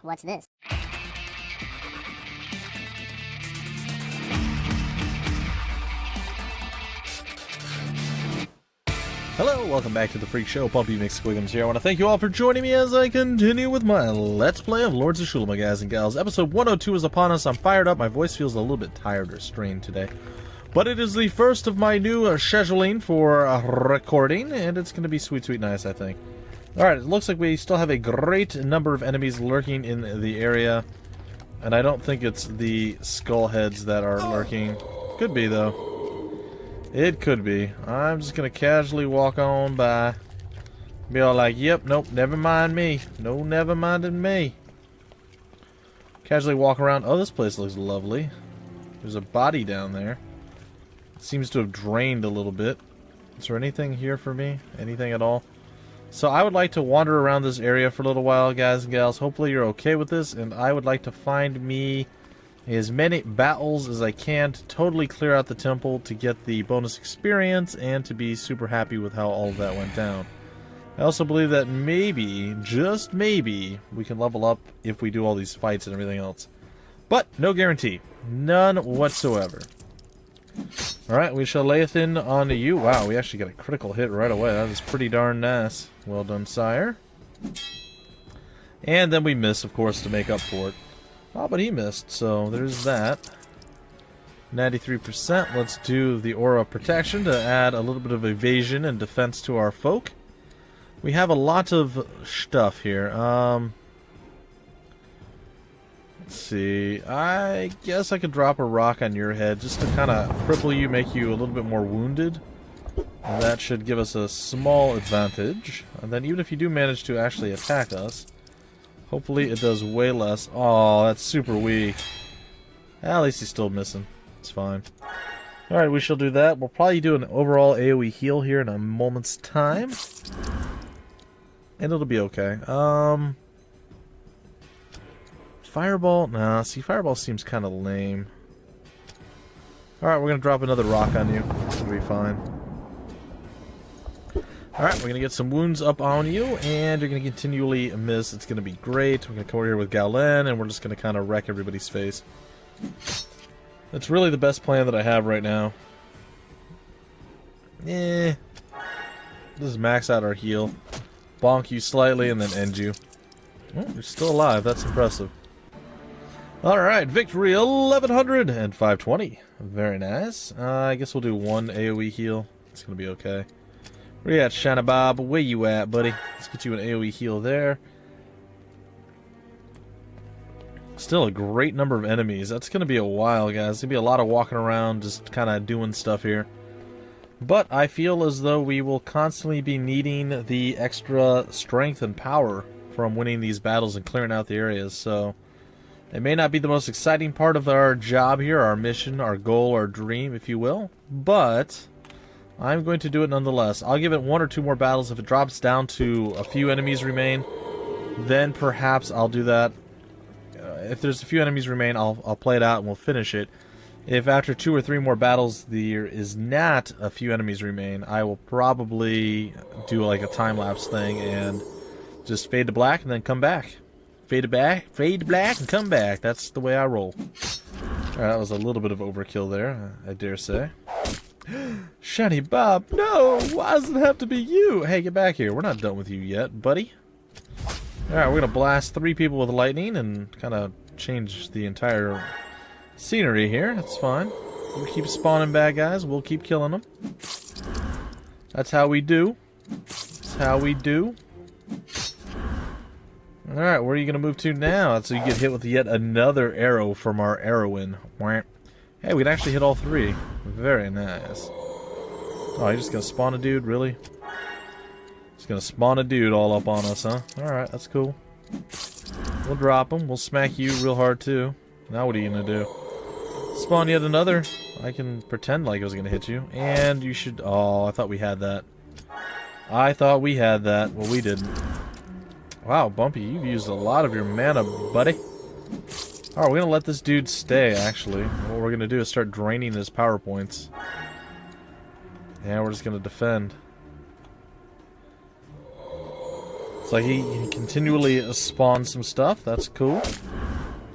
What's this? Hello, welcome back to the Freak Show. Bumpy McSquigums here. I want to thank you all for joining me as I continue with my Let's Play of Lords of Xulima, guys and gals. Episode 102 is upon us. I'm fired up. My voice feels a little bit tired or strained today. But it is the first of my new scheduling for recording, and it's going to be sweet, sweet nice, I think. Alright, it looks like we still have a great number of enemies lurking in the area. And I don't think it's the skull heads that are lurking. Could be, though. It could be. I'm just gonna casually walk on by. Be all like, yep, nope, never mind me. No, never minded me. Casually walk around. Oh, this place looks lovely. There's a body down there. It seems to have drained a little bit. Is there anything here for me? Anything at all? So I would like to wander around this area for a little while, guys and gals. Hopefully you're okay with this, and I would like to find me as many battles as I can to totally clear out the temple to get the bonus experience and to be super happy with how all of that went down. I also believe that maybe, just maybe, we can level up if we do all these fights and everything else. But, no guarantee. None whatsoever. Alright, we shall layeth in onto you. Wow, we actually got a critical hit right away. That is pretty darn nice. Well done, sire. And then we miss, of course, to make up for it. Oh, but he missed, so there's that. 93%. Let's do the Aura of Protection to add a little bit of evasion and defense to our folk. We have a lot of stuff here. Let's see. I guess I could drop a rock on your head just to kind of cripple you, make you a little bit more wounded. And that should give us a small advantage. And then even if you do manage to actually attack us, hopefully it does way less. Oh, that's super weak. At least he's still missing. It's fine. Alright, we shall do that. We'll probably do an overall AoE heal here in a moment's time. And it'll be okay. Fireball? Nah, see, Fireball seems kind of lame. Alright, we're going to drop another rock on you. It'll be fine. Alright, we're going to get some wounds up on you, and you're going to continually miss. It's going to be great. We're going to come over here with Galen, and we're just going to kind of wreck everybody's face. That's really the best plan that I have right now. Let's max out our heal. Bonk you slightly, and then end you. Oh, you're still alive. That's impressive. Alright, victory 1100 and 520. Very nice. I guess we'll do one AoE heal. It's going to be okay. Where you at, Shana Bob? Where you at, buddy? Let's get you an AoE heal there. Still a great number of enemies. That's going to be a while, guys. There's going to be a lot of walking around, just kind of doing stuff here. But I feel as though we will constantly be needing the extra strength and power from winning these battles and clearing out the areas. So it may not be the most exciting part of our job here, our mission, our goal, our dream, if you will. But I'm going to do it nonetheless. I'll give it one or two more battles. If it drops down to a few enemies remain, then perhaps I'll do that. If there's a few enemies remain, I'll play it out and we'll finish it. If after 2 or 3 more battles there is not a few enemies remain, I will probably do like a time-lapse thing and just fade to black and then come back. Fade to black and come back. That's the way I roll. Alright, that was a little bit of overkill there, I dare say. Shiny Bob, no! Why does it have to be you? Hey, get back here. We're not done with you yet, buddy. Alright, we're gonna blast 3 people with lightning and kind of change the entire scenery here. That's fine. We'll keep spawning bad guys. We'll keep killing them. That's how we do. That's how we do. Alright, where are you gonna move to now? So you get hit with yet another arrow from our Arrowin. Hey, we can actually hit all 3. Very nice. Oh, you're just gonna spawn a dude? Really? Just gonna spawn a dude all up on us, huh? Alright, that's cool. We'll drop him. We'll smack you real hard, too. Now what are you gonna do? Spawn yet another. I can pretend like I was gonna hit you. And you should... Oh, I thought we had that. I thought we had that. Well, we didn't. Wow, Bumpy, you've used a lot of your mana, buddy. Alright, we're gonna let this dude stay, actually. What we're gonna do is start draining his power points. Yeah, we're just gonna defend. It's like he continually spawns some stuff. That's cool.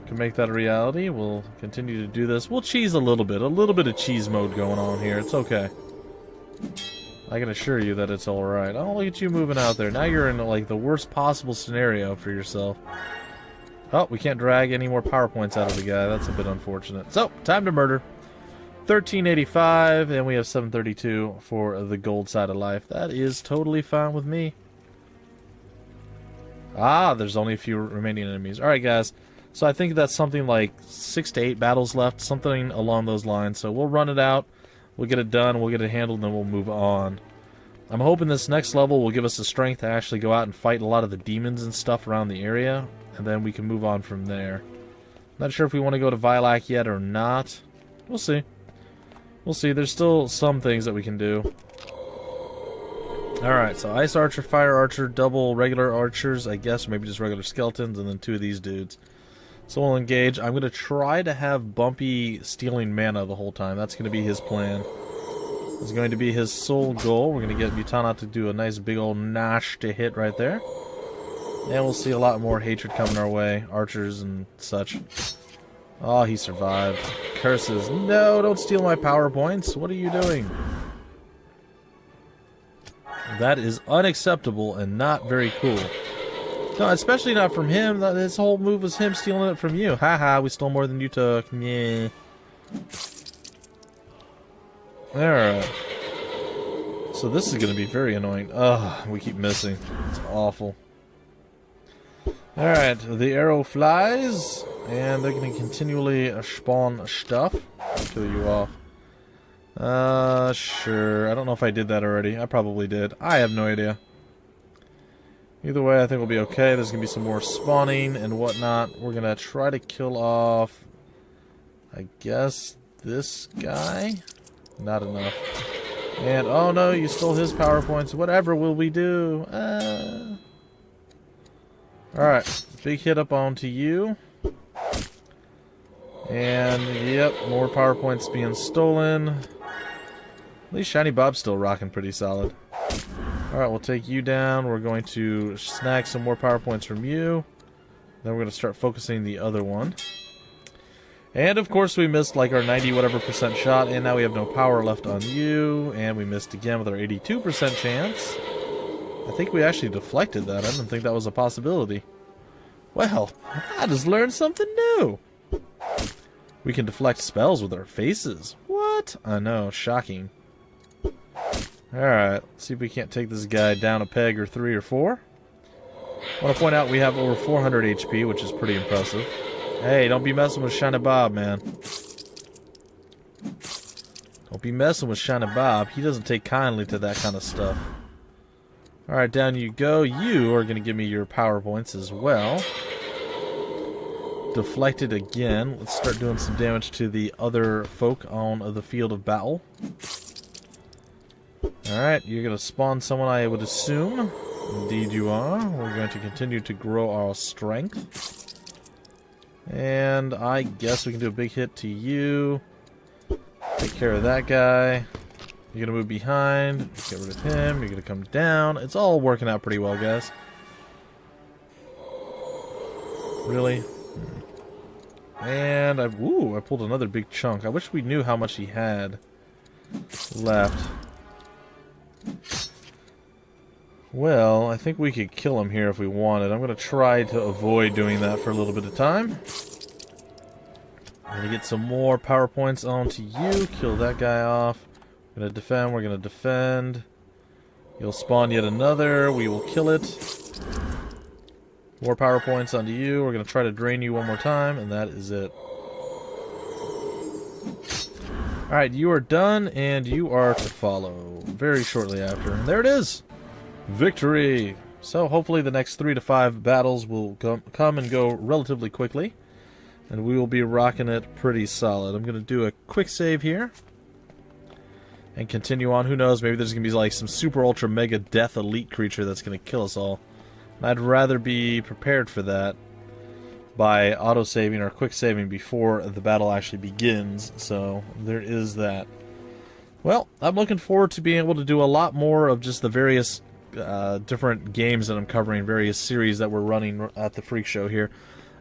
Can make that a reality. We'll continue to do this. We'll cheese a little bit of cheese mode going on here. It's okay. I can assure you that it's alright. Oh, look at you moving out there. Now you're in like the worst possible scenario for yourself. Oh, we can't drag any more power points out of the guy. That's a bit unfortunate. So, time to murder. 1385, and we have 732 for the gold side of life. That is totally fine with me. Ah, there's only a few remaining enemies. Alright, guys. So I think that's something like 6 to 8 battles left, something along those lines. So we'll run it out, we'll get it done, we'll get it handled, and then we'll move on. I'm hoping this next level will give us the strength to actually go out and fight a lot of the demons and stuff around the area, and then we can move on from there. Not sure if we want to go to Vilak yet or not. We'll see. We'll see. There's still some things that we can do. Alright, so Ice Archer, Fire Archer, double regular archers, I guess, or maybe just regular skeletons, and then 2 of these dudes. So we'll engage. I'm going to try to have Bumpy stealing mana the whole time. That's going to be his plan. It's going to be his sole goal. We're going to get Mutana to do a nice big old Nash to hit right there. And we'll see a lot more hatred coming our way. Archers and such. Oh, he survived. Curses. No, don't steal my power points. What are you doing? That is unacceptable and not very cool. No, especially not from him. His whole move was him stealing it from you. Haha, we stole more than you took. Yeah. Alright. So this is going to be very annoying. Ugh, we keep missing. It's awful. Alright, the arrow flies. And they're going to continually spawn stuff. Kill you off. Sure. I don't know if I did that already. I probably did. I have no idea. Either way, I think we'll be okay. There's going to be some more spawning and whatnot. We're going to try to kill off, I guess, this guy. Not enough. And, oh no, you stole his power points. Whatever will we do? Alright, big hit up onto you. And, yep, more power points being stolen. At least Shiny Bob's still rocking pretty solid. Alright, we'll take you down. We're going to snag some more power points from you. Then we're going to start focusing the other one. And of course we missed like our 90-whatever% shot, and now we have no power left on you. And we missed again with our 82% chance. I think we actually deflected that. I didn't think that was a possibility. Well, I just learned something new. We can deflect spells with our faces. What? I know, shocking. Alright, let's see if we can't take this guy down a peg or 3 or 4. I want to point out we have over 400 HP, which is pretty impressive. Hey, don't be messing with Shiny Bob, man. Don't be messing with Shiny Bob. He doesn't take kindly to that kind of stuff. Alright, down you go. You are going to give me your power points as well. Deflected again. Let's start doing some damage to the other folk on the field of battle. Alright, you're going to spawn someone, I would assume. Indeed you are. We're going to continue to grow our strength. And I guess we can do a big hit to you. Take care of that guy. You're going to move behind. Get rid of him. You're going to come down. It's all working out pretty well, guys. Really? And I pulled another big chunk. I wish we knew how much he had left. Well, I think we could kill him here if we wanted. I'm going to try to avoid doing that for a little bit of time. I'm going to get some more power points onto you. Kill that guy off. We're going to defend. We're going to defend. You'll spawn yet another. We will kill it. More power points onto you. We're going to try to drain you one more time, and that is it. Alright, you are done, and you are to follow very shortly after. And there it is! Victory! So hopefully the next 3 to 5 battles will come and go relatively quickly. And we will be rocking it pretty solid. I'm going to do a quick save here. And continue on. Who knows, maybe there's going to be like some super ultra mega death elite creature that's going to kill us all. And I'd rather be prepared for that by auto-saving or quick-saving before the battle actually begins, so there is that. Well, I'm looking forward to being able to do a lot more of just the various different games that I'm covering, various series that we're running at the Freak Show here.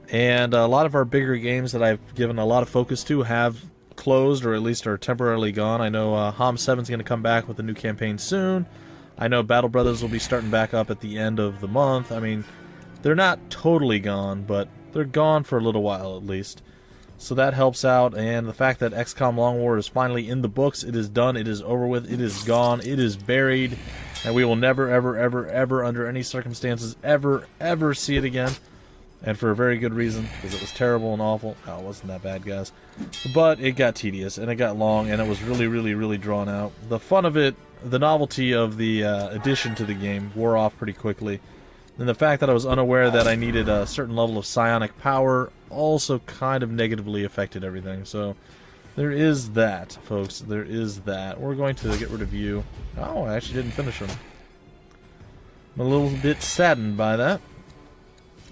And a lot of our bigger games that I've given a lot of focus to have closed, or at least are temporarily gone. I know HOM 7 is going to come back with a new campaign soon. I know Battle Brothers will be starting back up at the end of the month. I mean, they're not totally gone, but they're gone for a little while at least. So that helps out, and the fact that XCOM Long War is finally in the books, it is done, it is over with, it is gone, it is buried, and we will never, ever, ever, ever, under any circumstances, ever, ever see it again. And for a very good reason, because it was terrible and awful. Oh, it wasn't that bad, guys. But it got tedious, and it got long, and it was really, really, really drawn out. The fun of it, the novelty of the addition to the game wore off pretty quickly. And the fact that I was unaware that I needed a certain level of psionic power also kind of negatively affected everything. So there is that, folks. There is that. We're going to get rid of you. Oh, I actually didn't finish them. I'm a little bit saddened by that.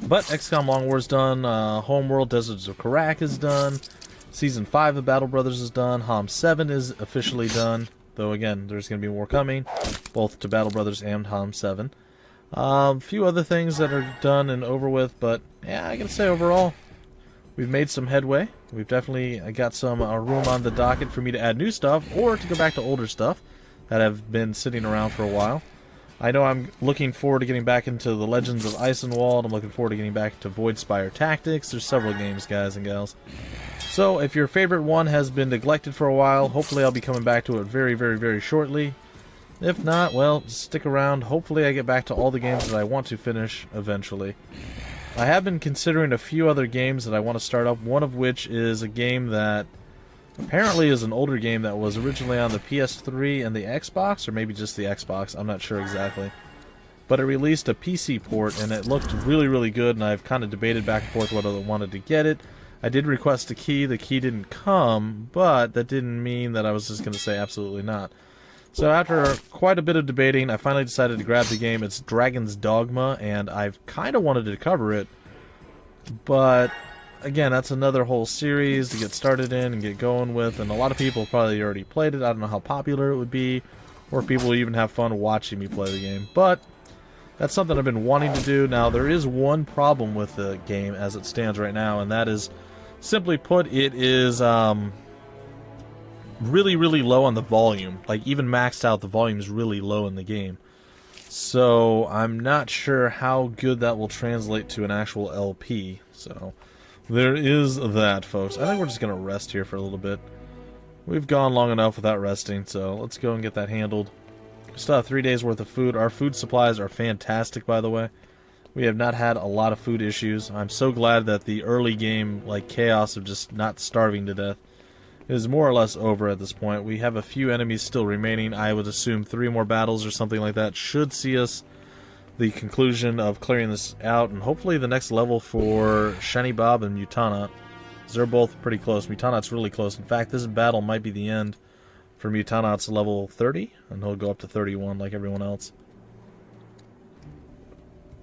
But XCOM Long War is done, Homeworld Deserts of Karak is done, Season 5 of Battle Brothers is done, HOM 7 is officially done, though again, there's going to be more coming, both to Battle Brothers and HOM 7. A few other things that are done and over with, but yeah, I gotta say overall, we've made some headway. We've definitely got some room on the docket for me to add new stuff, or to go back to older stuff that have been sitting around for a while. I know I'm looking forward to getting back into the Legends of Isenwald. I'm looking forward to getting back to Voidspire Tactics. There's several games, guys and gals. So, if your favorite one has been neglected for a while, hopefully I'll be coming back to it very, very, very shortly. If not, well, stick around. Hopefully I get back to all the games that I want to finish eventually. I have been considering a few other games that I want to start up, one of which is a game that apparently is an older game that was originally on the PS3 and the Xbox, or maybe just the Xbox, I'm not sure exactly. But it released a PC port, and it looked really, really good, and I've kind of debated back and forth whether I wanted to get it. I did request a key, the key didn't come, but that didn't mean that I was just going to say absolutely not. So after quite a bit of debating, I finally decided to grab the game. It's Dragon's Dogma, and I've kind of wanted to cover it, but again, that's another whole series to get started in and get going with, and a lot of people probably already played it. I don't know how popular it would be, or if people would even have fun watching me play the game, but that's something I've been wanting to do. Now, there is one problem with the game as it stands right now, and that is, simply put, it is really, really low on the volume. Like, even maxed out, the volume is really low in the game. So, I'm not sure how good that will translate to an actual LP, so there is that, folks. I think we're just going to rest here for a little bit. We've gone long enough without resting, so let's go and get that handled. We still have 3 days worth of food. Our food supplies are fantastic, by the way. We have not had a lot of food issues. I'm so glad that the early game, like, chaos of just not starving to death is more or less over at this point. We have a few enemies still remaining. I would assume 3 more battles or something like that should see us the conclusion of clearing this out, and hopefully the next level for Shiny Bob and Mutanat. They're both pretty close. Mutanat's really close. In fact, this battle might be the end for Mutanat's level 30, and he'll go up to 31 like everyone else.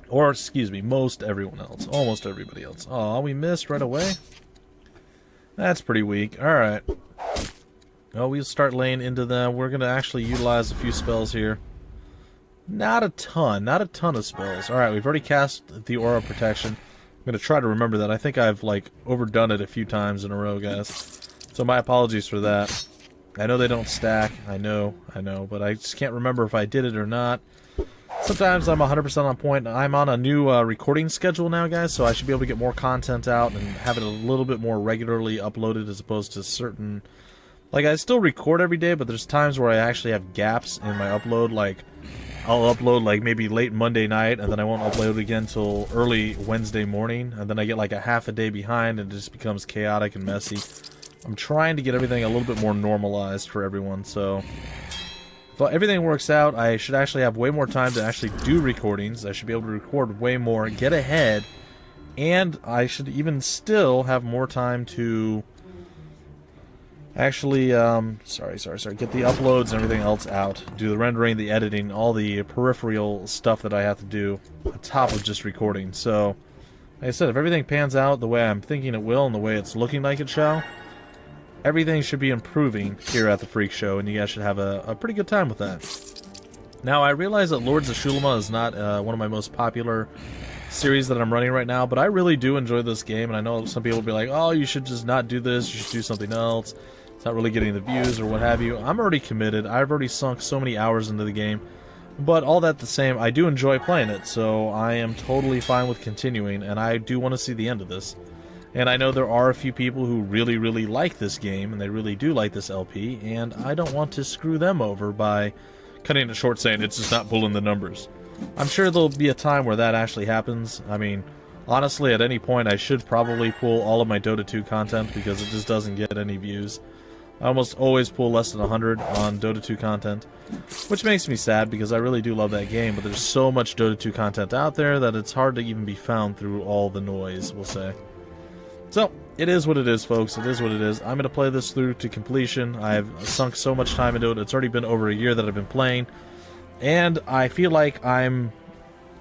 Or, excuse me, most everyone else. Almost everybody else. Aw, we missed right away? That's pretty weak. Alright. Well, we'll start laying into them. We're going to actually utilize a few spells here. Not a ton of spells. Alright, we've already cast the Aura Protection. I'm going to try to remember that. I think I've, like, overdone it a few times in a row, guys. So my apologies for that. I know they don't stack. I know, but I just can't remember if I did it or not. Sometimes I'm 100% on point. I'm on a new recording schedule now, guys, so I should be able to get more content out and have it a little bit more regularly uploaded as opposed to certain... Like, I still record every day, but there's times where I actually have gaps in my upload, like... I'll upload like maybe late Monday night, and then I won't upload again till early Wednesday morning, and then I get like a half a day behind, and it just becomes chaotic and messy. I'm trying to get everything a little bit more normalized for everyone, so if everything works out, I should actually have way more time to actually do recordings. I should be able to record way more, get ahead, and I should even still have more time to actually, get the uploads and everything else out. Do the rendering, the editing, all the peripheral stuff that I have to do on top of just recording. So, like I said, if everything pans out the way I'm thinking it will and the way it's looking like it shall, everything should be improving here at the Freak Show, and you guys should have a pretty good time with that. Now, I realize that Lords of Xulima is not one of my most popular series that I'm running right now, but I really do enjoy this game, and I know some people will be like, oh, you should just not do this, you should do something else, it's not really getting the views or what have you. I'm already committed, I've already sunk so many hours into the game, but all that the same, I do enjoy playing it, so I am totally fine with continuing, and I do want to see the end of this. And I know there are a few people who really, really like this game, and they really do like this LP, and I don't want to screw them over by cutting it short saying it's just not pulling the numbers. I'm sure there'll be a time where that actually happens. I mean, honestly, at any point I should probably pull all of my Dota 2 content because it just doesn't get any views. I almost always pull less than 100 on Dota 2 content, which makes me sad because I really do love that game, but there's so much Dota 2 content out there that it's hard to even be found through all the noise, we'll say. So, it is what it is, folks. It is what it is. I'm going to play this through to completion. I've sunk so much time into it. It's already been over a year that I've been playing. And I feel like I'm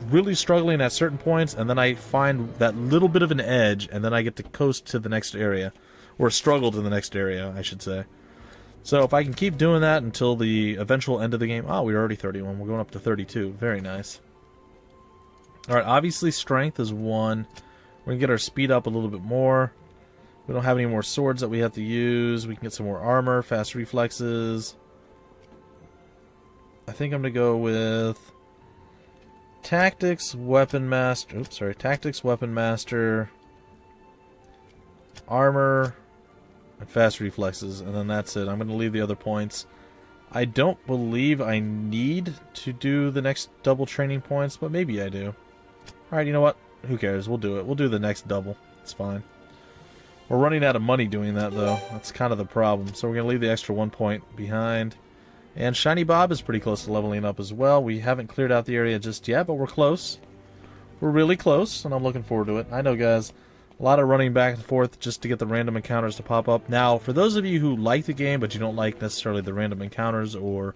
really struggling at certain points, and then I find that little bit of an edge, and then I get to coast to the next area. Or struggle to the next area, I should say. So if I can keep doing that until the eventual end of the game... Oh, we're already 31. We're going up to 32. Very nice. Alright, obviously strength is 1. We're going to get our speed up a little bit more. We don't have any more swords that we have to use. We can get some more armor, fast reflexes. I think I'm going to go with Tactics, Weapon Master. Oops, sorry. Tactics, Weapon Master, Armor, and fast reflexes. And then that's it. I'm going to leave the other points. I don't believe I need to do the next double training points, but maybe I do. Alright, you know what? Who cares? We'll do it. We'll do the next double. It's fine. We're running out of money doing that, though. That's kind of the problem. So we're going to leave the extra 1 point behind. And Shiny Bob is pretty close to leveling up as well. We haven't cleared out the area just yet, but we're close. We're really close, and I'm looking forward to it. I know, guys, a lot of running back and forth just to get the random encounters to pop up. Now, for those of you who like the game, but you don't like necessarily the random encounters or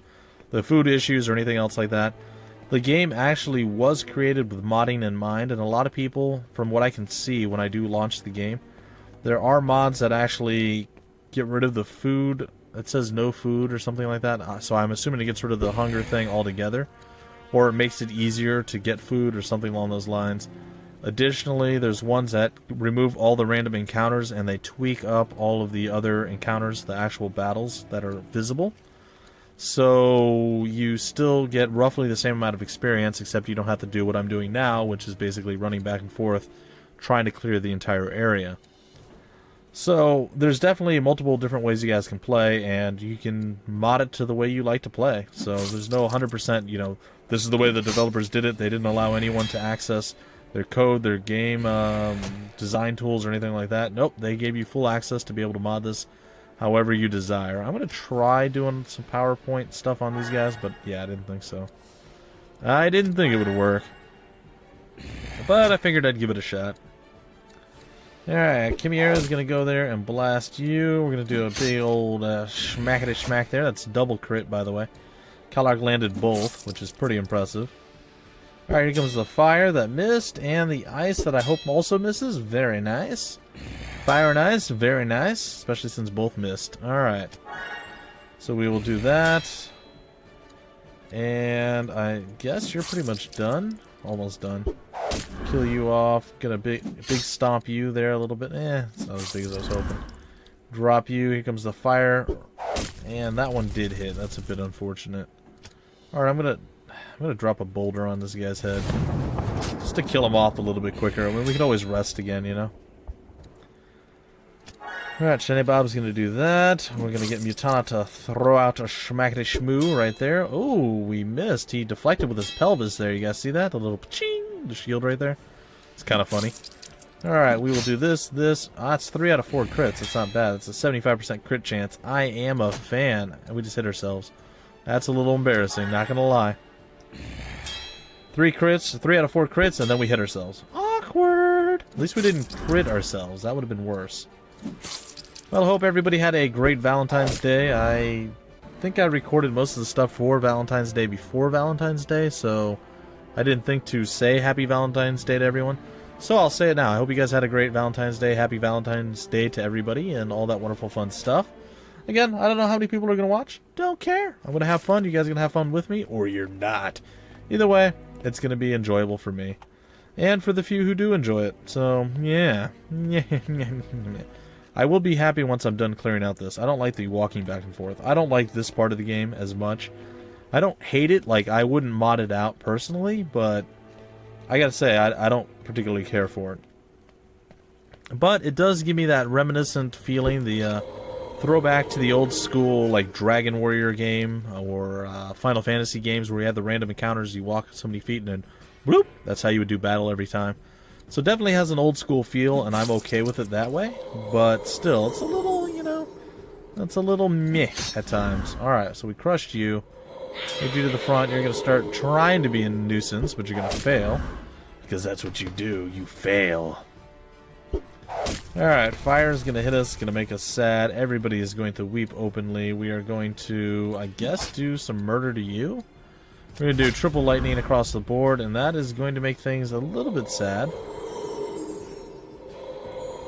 the food issues or anything else like that, the game actually was created with modding in mind, and a lot of people, from what I can see when I do launch the game, there are mods that actually get rid of the food. It says no food or something like that, so I'm assuming it gets rid of the hunger thing altogether, or it makes it easier to get food or something along those lines. Additionally, there's ones that remove all the random encounters and they tweak up all of the other encounters, the actual battles that are visible. So you still get roughly the same amount of experience, except you don't have to do what I'm doing now, which is basically running back and forth, trying to clear the entire area. So there's definitely multiple different ways you guys can play, and you can mod it to the way you like to play. So there's no 100%, you know, this is the way the developers did it. They didn't allow anyone to access their code, their game design tools, or anything like that. Nope, they gave you full access to be able to mod this however you desire. I'm going to try doing some PowerPoint stuff on these guys, but yeah, I didn't think so. I didn't think it would work, but I figured I'd give it a shot. Alright, Chimera's going to go there and blast you. We're going to do a big old schmackety schmack there. That's double crit, by the way. Kallark landed both, which is pretty impressive. Alright, here comes the fire that missed, and the ice that I hope also misses. Very nice. Fire and ice, very nice, especially since both missed. Alright. So we will do that. And I guess you're pretty much done. Almost done. Kill you off. Get a big stomp you there a little bit. It's not as big as I was hoping. Drop you. Here comes the fire. And that one did hit. That's a bit unfortunate. Alright, I'm gonna drop a boulder on this guy's head. Just to kill him off a little bit quicker. I mean, we can always rest again, you know? Alright, Shiny Bob's gonna do that. We're gonna get Mutana to throw out a schmackety shmoo right there. Oh, we missed. He deflected with his pelvis there. You guys see that? The little ching, the shield right there. It's kind of funny. Alright, we will do this. It's 3 out of 4 crits. That's not bad. It's a 75% crit chance. I am a fan. And we just hit ourselves. That's a little embarrassing, not gonna lie. 3 crits, 3 out of 4 crits, and then we hit ourselves. Awkward! At least we didn't crit ourselves. That would have been worse. Well, I hope everybody had a great Valentine's Day. I think I recorded most of the stuff for Valentine's Day before Valentine's Day, so I didn't think to say Happy Valentine's Day to everyone. So I'll say it now. I hope you guys had a great Valentine's Day. Happy Valentine's Day to everybody and all that wonderful fun stuff. Again, I don't know how many people are going to watch. Don't care. I'm going to have fun. You guys are going to have fun with me, or you're not. Either way, it's going to be enjoyable for me. And for the few who do enjoy it. So, yeah. I will be happy once I'm done clearing out this. I don't like the walking back and forth. I don't like this part of the game as much. I don't hate it. Like, I wouldn't mod it out personally, but I gotta say, I don't particularly care for it. But it does give me that reminiscent feeling, the throwback to the old school, like, Dragon Warrior game, or Final Fantasy games where you had the random encounters, you walk so many feet and then, bloop, that's how you would do battle every time. So it definitely has an old school feel, and I'm okay with it that way. But still, it's a little, you know, it's a little meh at times. Alright, so we crushed you. Move you to the front. You're going to start trying to be a nuisance, but you're going to fail. Because that's what you do. You fail. Alright, fire is going to hit us. Going to make us sad. Everybody is going to weep openly. We are going to, I guess, do some murder to you. We're going to do triple lightning across the board, and that is going to make things a little bit sad.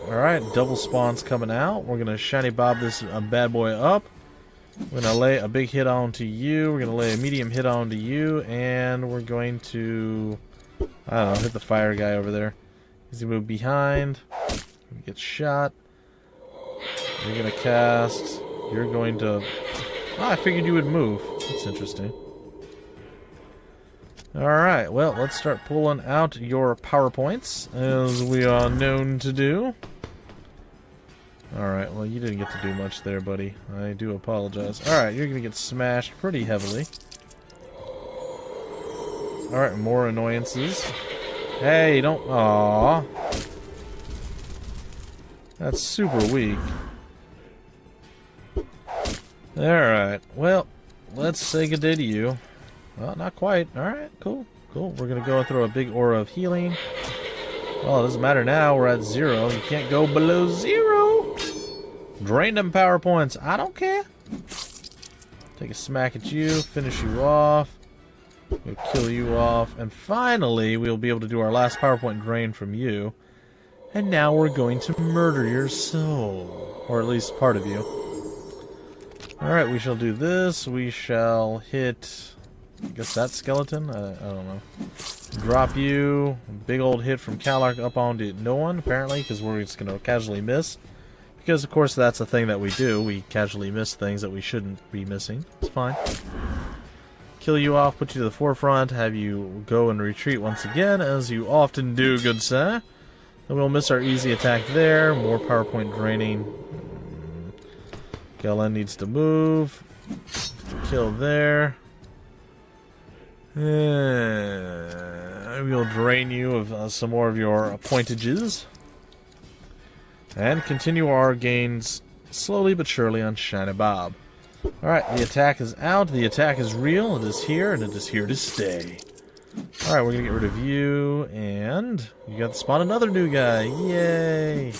Alright, double spawns coming out. We're going to shiny bob this bad boy up. We're going to lay a big hit onto you. We're going to lay a medium hit onto you. And we're going to, I don't know, hit the fire guy over there. He's going to move behind. He gets shot. You're going to cast. You're going to... Oh, I figured you would move. That's interesting. Alright, well, let's start pulling out your PowerPoints, as we are known to do. Alright, well, you didn't get to do much there, buddy. I do apologize. Alright, you're going to get smashed pretty heavily. Alright, more annoyances. Hey, don't... Aww. That's super weak. Alright, well, let's say good day to you. Well, not quite. Alright, cool. Cool. We're going to go and throw a big aura of healing. Well, it doesn't matter now. We're at 0. You can't go below 0. Drain them power points. I don't care. Take a smack at you. Finish you off. We'll kill you off. And finally, we'll be able to do our last power point drain from you. And now we're going to murder your soul. Or at least part of you. Alright, we shall do this. We shall hit... I guess that skeleton? I don't know. Drop you. Big old hit from Kalark up onto no one, apparently, because we're just going to casually miss. Because, of course, that's a thing that we do. We casually miss things that we shouldn't be missing. It's fine. Kill you off, put you to the forefront, have you go and retreat once again, as you often do, good sir. Then we'll miss our easy attack there. More PowerPoint draining. Galen needs to move. Kill there. We'll drain you of some more of your pointages. And continue our gains slowly but surely on Shiny Bob. Alright, the attack is out, the attack is real, it is here, and it is here to stay. Alright, we're gonna get rid of you, and you got to spawn another new guy. Yay!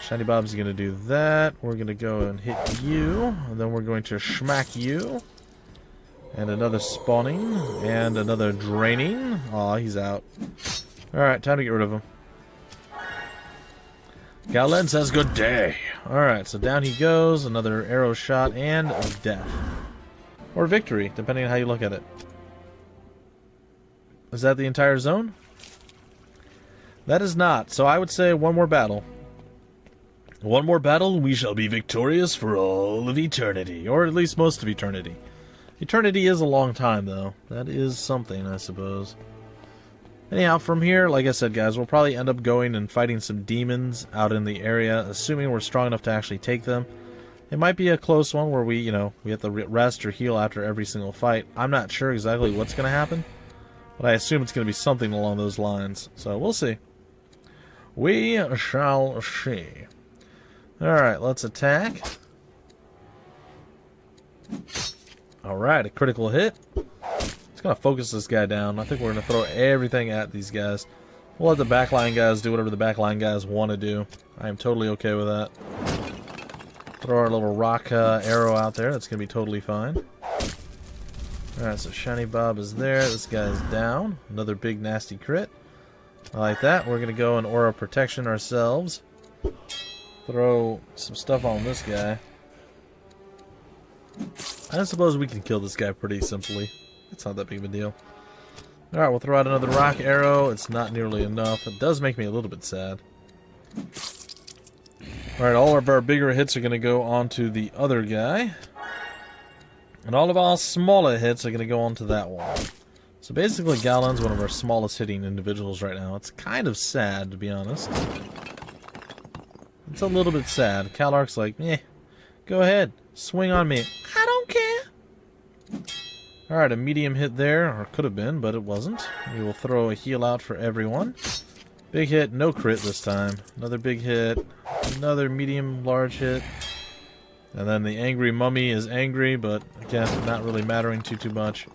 Shiny Bob's gonna do that. We're gonna go and hit you, and then we're going to smack you. And another spawning, and another draining. Aw, he's out. Alright, time to get rid of him. Galen says good day. Alright, so down he goes, another arrow shot, and death. Or victory, depending on how you look at it. Is that the entire zone? That is not, so I would say one more battle. One more battle, we shall be victorious for all of eternity. Or at least most of eternity. Eternity is a long time, though. That is something, I suppose. Anyhow, from here, like I said, guys, we'll probably end up going and fighting some demons out in the area, assuming we're strong enough to actually take them. It might be a close one where we have to rest or heal after every single fight. I'm not sure exactly what's going to happen, but I assume it's going to be something along those lines. So, we'll see. We shall see. Alright, let's attack. Alright, a critical hit. It's going to focus this guy down. I think we're going to throw everything at these guys. We'll let the backline guys do whatever the backline guys want to do. I am totally okay with that. Throw our little rock arrow out there. That's going to be totally fine. Alright, so Shiny Bob is there. This guy's down. Another big nasty crit. I like that. We're going to go and Aura Protection ourselves. throw some stuff on this guy. I suppose we can kill this guy pretty simply. It's not that big of a deal. Alright, we'll throw out another rock arrow. It's not nearly enough. It does make me a little bit sad. Alright, all of our bigger hits are going to go onto the other guy. And all of our smaller hits are going to go onto that one. So basically, Galen's one of our smallest hitting individuals right now. It's kind of sad, to be honest. It's a little bit sad. Calarc's like, eh, go ahead, swing on me. I don't care. Alright, a medium hit there, or could have been, but it wasn't. We will throw a heal out for everyone. Big hit, no crit this time. Another big hit, another medium, large hit. And then the angry mummy is angry, but again, not really mattering too much.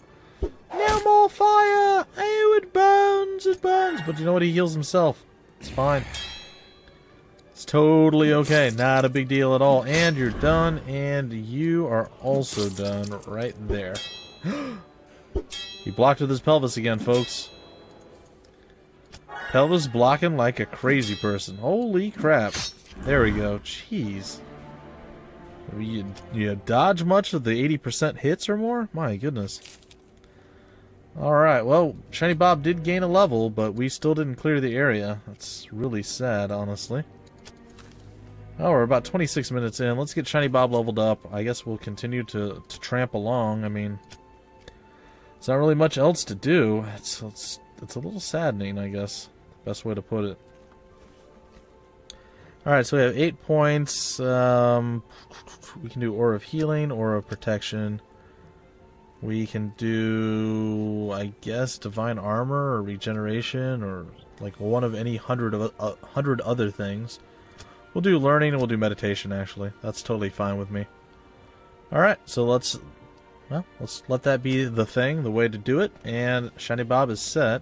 No more fire! Oh, it burns, it burns. But you know what? He heals himself. It's fine. It's totally okay. Not a big deal at all. And you're done, and you are also done right there. He blocked with his pelvis again, folks. Pelvis blocking like a crazy person. Holy crap. There we go. Jeez. You dodge much of the 80% hits or more? My goodness. Alright, well, Shiny Bob did gain a level, but we still didn't clear the area. That's really sad, honestly. Oh, we're about 26 minutes in. Let's get Shiny Bob leveled up. I guess we'll continue to tramp along. I mean, there's not really much else to do. It's a little saddening, I guess. Best way to put it. Alright, so we have 8 points. We can do Aura of Healing, Aura of Protection. We can do, I guess, Divine Armor or Regeneration or like one of any 100 other things. We'll do Learning and we'll do Meditation, actually. That's totally fine with me. Alright, so let's let that be the thing, the way to do it. And Shiny Bob is set.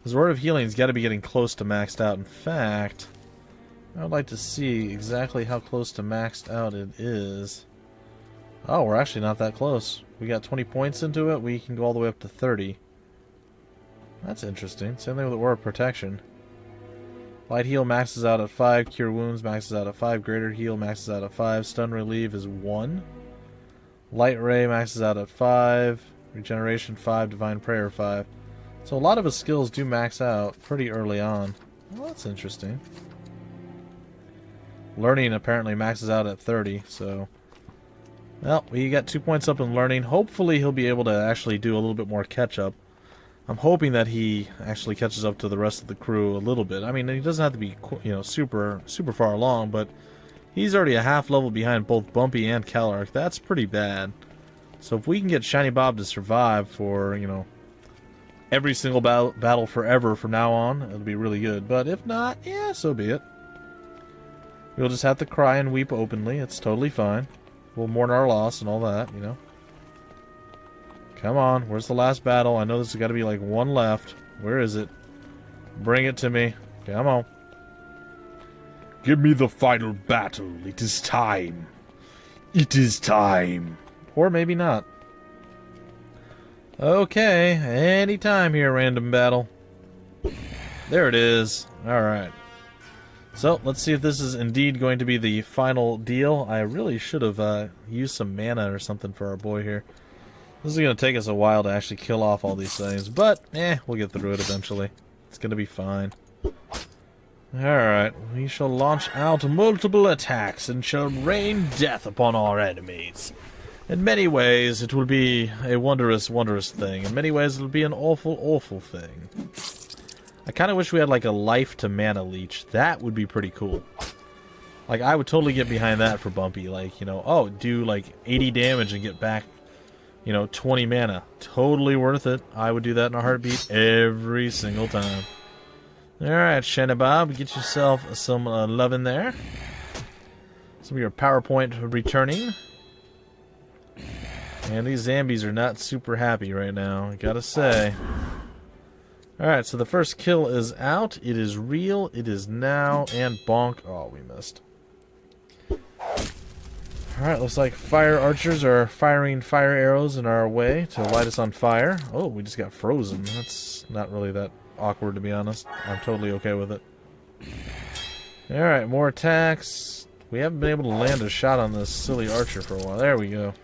His Aura of Healing's got to be getting close to maxed out. In fact, I'd like to see exactly how close to maxed out it is. Oh, we're actually not that close. We got 20 points into it. We can go all the way up to 30. That's interesting. Same thing with Aura of Protection. Light Heal maxes out at 5. Cure Wounds maxes out at 5. Greater Heal maxes out at 5. Stun Relieve is 1. Light Ray maxes out at 5. Regeneration 5. Divine Prayer 5. So a lot of his skills do max out pretty early on. Well, that's interesting. Learning apparently maxes out at 30, so... Well, we got 2 points up in Learning. Hopefully he'll be able to actually do a little bit more catch-up. I'm hoping that he actually catches up to the rest of the crew a little bit. I mean, he doesn't have to be, you know, super far along, but he's already a half level behind both Bumpy and Calarc. That's pretty bad. So if we can get Shiny Bob to survive for, you know, every single battle forever from now on, it'll be really good. But if not, yeah, so be it. We'll just have to cry and weep openly. It's totally fine. We'll mourn our loss and all that, you know. Come on, where's the last battle? I know there's got to be like one left. Where is it? Bring it to me. Come on. Give me the final battle. It is time. It is time. Or maybe not. Okay, anytime here, random battle. There it is. Alright. So, let's see if this is indeed going to be the final deal. I really should have used some mana or something for our boy here. This is going to take us a while to actually kill off all these things, but, we'll get through it eventually. It's going to be fine. Alright, we shall launch out multiple attacks and shall rain death upon our enemies. In many ways, it will be a wondrous, wondrous thing. In many ways, it will be an awful, awful thing. I kind of wish we had like a life to mana leech. That would be pretty cool. Like, I would totally get behind that for Bumpy. Like, you know, oh, do like 80 damage and get back, you know, 20 mana. Totally worth it. I would do that in a heartbeat every single time. Alright, Shiny Bob, get yourself some love in there. Some of your PowerPoint returning. And these zombies are not super happy right now, I gotta say. Alright, so the first kill is out. It is real. It is now. And bonk. Oh, we missed. Alright, looks like fire archers are firing fire arrows in our way to light us on fire. Oh, we just got frozen. That's not really that awkward, to be honest. I'm totally okay with it. Alright, more attacks. We haven't been able to land a shot on this silly archer for a while. There we go.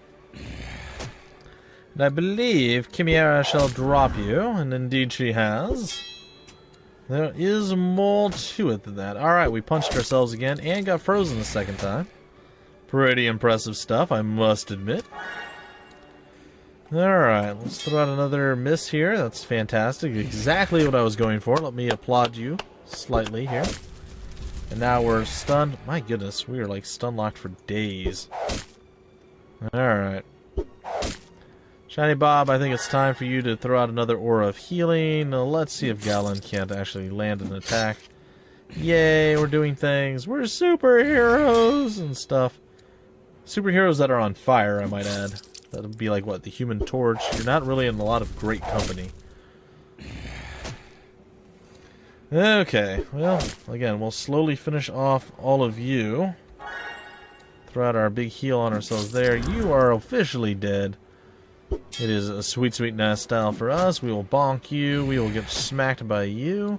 And I believe Chimera shall drop you, and indeed she has. There is more to it than that. Alright, we punched ourselves again and got frozen the second time. Pretty impressive stuff, I must admit. Alright, let's throw out another miss here. That's fantastic. Exactly what I was going for. Let me applaud you slightly here. And now we're stunned. My goodness, we are like stun locked for days. Alright. Shiny Bob, I think it's time for you to throw out another aura of healing. Now, let's see if Galen can't actually land an attack. Yay, we're doing things. We're superheroes and stuff. Superheroes that are on fire, I might add. That would be like, what, the Human Torch? You're not really in a lot of great company. Okay, well, again, we'll slowly finish off all of you. Throw out our big heal on ourselves there. You are officially dead. It is a sweet, sweet nice style for us. We will bonk you. We will get smacked by you.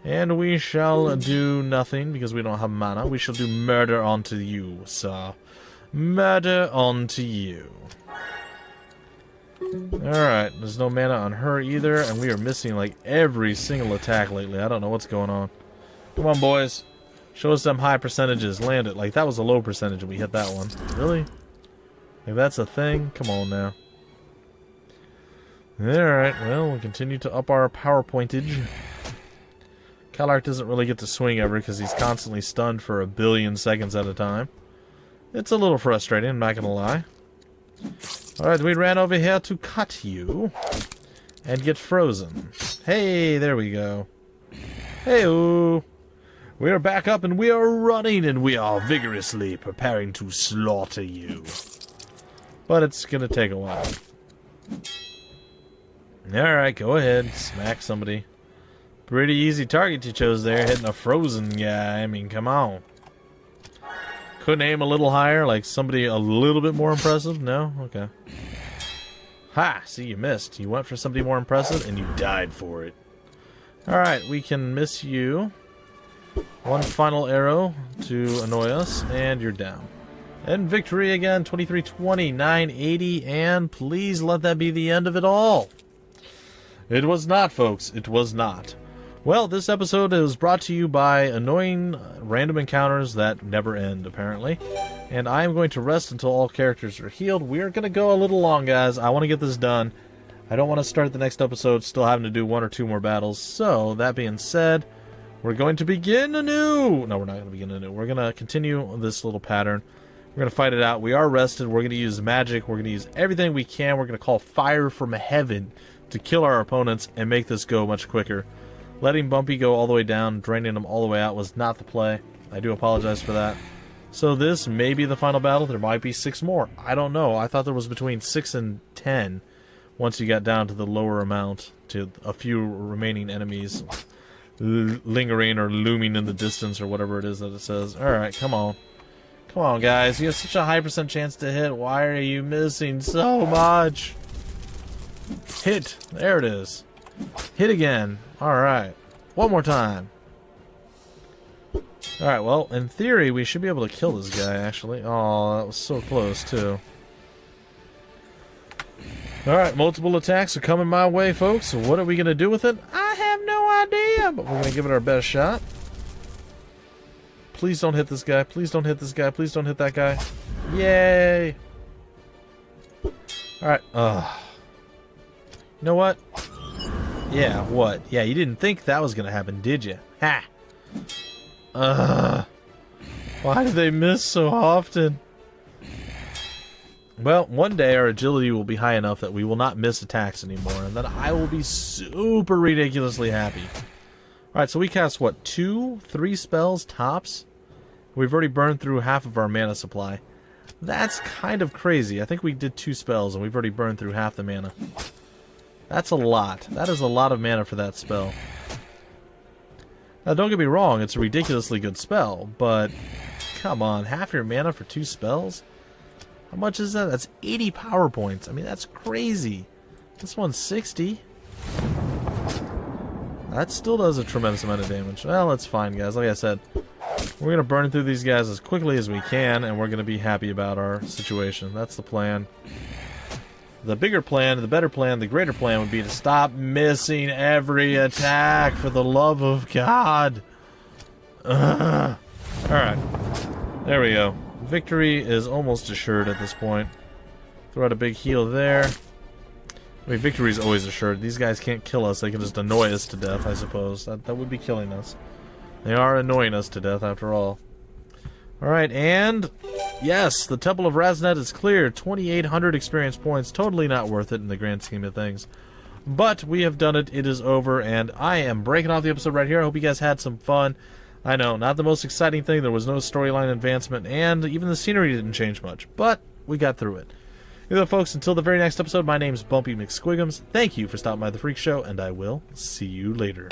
And we shall do nothing because we don't have mana. We shall do murder onto you, sir. Murder onto you. Alright, there's no mana on her either, and we are missing like every single attack lately. I don't know what's going on. Come on, boys. Show us some high percentages. Land it. Like, that was a low percentage and we hit that one. Really? Like, that's a thing? Come on now. Alright, well, we'll continue to up our power pointage. Kalark doesn't really get to swing ever because he's constantly stunned for 1 billion seconds at a time. It's a little frustrating, I'm not gonna lie. Alright, we ran over here to cut you and get frozen. Hey, there we go. Hey-oo. We are back up and we are running and we are vigorously preparing to slaughter you. But it's gonna take a while. Alright, go ahead. Smack somebody. Pretty easy target you chose there, hitting a frozen guy. I mean, come on. Couldn't aim a little higher, like somebody a little bit more impressive? No? Okay. Ha! See, you missed. You went for somebody more impressive, and you died for it. Alright, we can miss you. One final arrow to annoy us, and you're down. And victory again, 23-20, 980, and please let that be the end of it all. It was not, folks. It was not. Well, this episode is brought to you by annoying random encounters that never end, apparently. And I'm going to rest until all characters are healed. We're going to go a little long, guys. I want to get this done. I don't want to start the next episode still having to do 1 or 2 more battles. So, that being said, we're going to begin anew. No, we're not going to begin anew. We're going to continue this little pattern. We're going to fight it out. We are rested. We're going to use magic. We're going to use everything we can. We're going to call fire from heaven to kill our opponents and make this go much quicker. Letting Bumpy go all the way down, draining him all the way out was not the play. I do apologize for that. So this may be the final battle. There might be 6 more. I don't know. I thought there was between 6 and 10 once you got down to the lower amount, to a few remaining enemies lingering or looming in the distance or whatever it is that it says. Alright, come on. Come on, guys. You have such a high % chance to hit. Why are you missing so much? Hit. There it is. Hit again. Alright. One more time. Alright, well, in theory, we should be able to kill this guy, actually. Oh, that was so close, too. Alright, multiple attacks are coming my way, folks. So what are we going to do with it? I have no idea, but we're going to give it our best shot. Please don't hit this guy. Please don't hit this guy. Please don't hit that guy. Yay! Alright, you know what? Yeah, what? Yeah, you didn't think that was gonna happen, did you? Ha! Why do they miss so often? Well, one day our agility will be high enough that we will not miss attacks anymore, and then I will be super ridiculously happy. Alright, so we cast, what, 2, 3 spells tops? We've already burned through half of our mana supply. That's kind of crazy. I think we did 2 spells, and we've already burned through half the mana. That's a lot. That is a lot of mana for that spell. Now, don't get me wrong, it's a ridiculously good spell, but come on, half your mana for 2 spells? How much is that? That's 80 power points. I mean, that's crazy. This one's 60. That still does a tremendous amount of damage. Well, it's fine, guys. Like I said, we're going to burn through these guys as quickly as we can, and we're going to be happy about our situation. That's the plan. The bigger plan, the better plan, the greater plan would be to stop missing every attack, for the love of God. Alright. There we go. Victory is almost assured at this point. Throw out a big heal there. I mean, victory is always assured. These guys can't kill us. They can just annoy us to death, I suppose. That would be killing us. They are annoying us to death, after all. Alright, and... yes, the Temple of Raznet is clear. 2,800 experience points. Totally not worth it in the grand scheme of things. But we have done it. It is over, and I am breaking off the episode right here. I hope you guys had some fun. I know, not the most exciting thing. There was no storyline advancement, and even the scenery didn't change much. But we got through it. Anyway, folks, until the very next episode, my name's Bumpy McSquigums. Thank you for stopping by the Freak Show, and I will see you later.